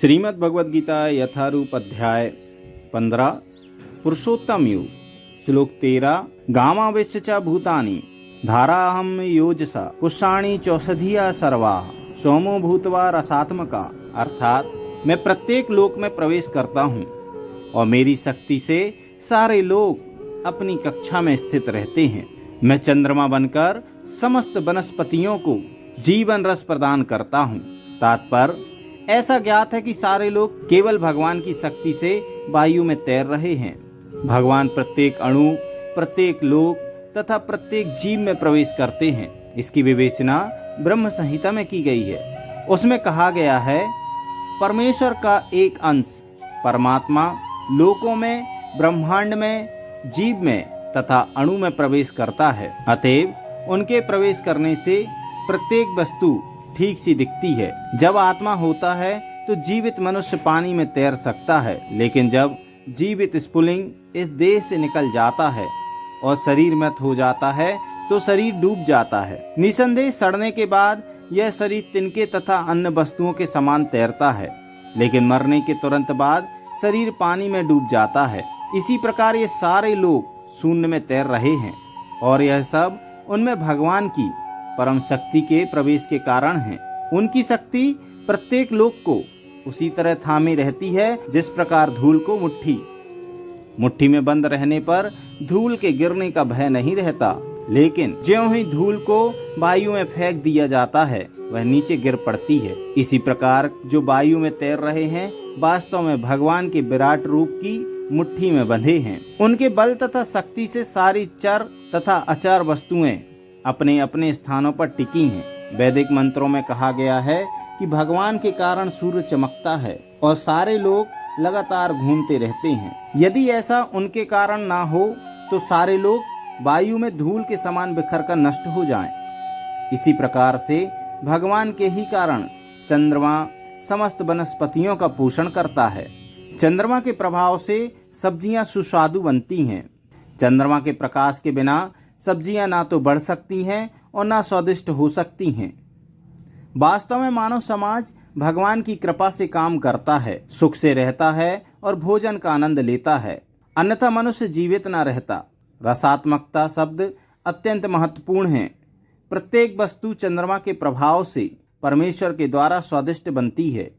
श्रीमद् भगवद गीता यथारूप अध्याय 15 पुरुषोत्तम युग श्लोक 13 गामावेश्य च भूतानि धाराहम योजसा कुशाणी चौषधिया सर्वा सोमो भूतवा रसात्मका। अर्थात मैं प्रत्येक लोक में प्रवेश करता हूँ और मेरी शक्ति से सारे लोग अपनी कक्षा में स्थित रहते हैं। मैं चंद्रमा बनकर समस्त वनस्पतियों को जीवन रस प्रदान करता हूँ। तात्पर्य ऐसा ज्ञात है कि सारे लोग केवल भगवान की शक्ति से वायु में तैर रहे हैं। भगवान प्रत्येक अणु, प्रत्येक लोक तथा प्रत्येक जीव में प्रवेश करते हैं। इसकी विवेचना ब्रह्म संहिता में की गई है। उसमें कहा गया है, परमेश्वर का एक अंश परमात्मा लोकों में, ब्रह्मांड में, जीव में तथा अणु में प्रवेश करता है। अतएव उनके प्रवेश करने से प्रत्येक वस्तु ठीक सी दिखती है। जब आत्मा होता है तो जीवित मनुष्य पानी में तैर सकता है, लेकिन जब जीवित स्फुलिंग इस देह से निकल जाता है और शरीर मृत हो जाता है तो शरीर डूब जाता है। निसंदेह सड़ने के बाद यह शरीर तिनके तथा अन्य वस्तुओं के समान तैरता है, लेकिन मरने के तुरंत बाद शरीर पानी में डूब जाता है। इसी प्रकार ये सारे लोग शून्य में तैर रहे हैं और यह सब उनमें भगवान की परम शक्ति के प्रवेश के कारण है। उनकी शक्ति प्रत्येक लोक को उसी तरह थामे रहती है जिस प्रकार धूल को मुट्ठी में बंद रहने पर धूल के गिरने का भय नहीं रहता, लेकिन ज्यों ही धूल को वायु में फेंक दिया जाता है वह नीचे गिर पड़ती है। इसी प्रकार जो वायु में तैर रहे हैं वास्तव में भगवान के विराट रूप की मुट्ठी में बंधे हैं। उनके बल तथा शक्ति से सारी चर तथा अचर वस्तुएं अपने अपने स्थानों पर टिकी हैं। वैदिक मंत्रों में कहा गया है कि भगवान के कारण सूर्य चमकता है और सारे लोग लगातार घूमते रहते हैं। यदि ऐसा उनके कारण ना हो तो सारे लोग वायु में धूल के समान बिखर कर नष्ट हो जाएं। इसी प्रकार से भगवान के ही कारण चंद्रमा समस्त वनस्पतियों का पोषण करता है। चंद्रमा के प्रभाव से सब्जियां सुस्वादु बनती हैं। चंद्रमा के प्रकाश के बिना सब्जियां ना तो बढ़ सकती हैं और ना स्वादिष्ट हो सकती हैं। वास्तव में मानव समाज भगवान की कृपा से काम करता है, सुख से रहता है और भोजन का आनंद लेता है, अन्यथा मनुष्य जीवित ना रहता। रसात्मकता शब्द अत्यंत महत्वपूर्ण है। प्रत्येक वस्तु चंद्रमा के प्रभाव से परमेश्वर के द्वारा स्वादिष्ट बनती है।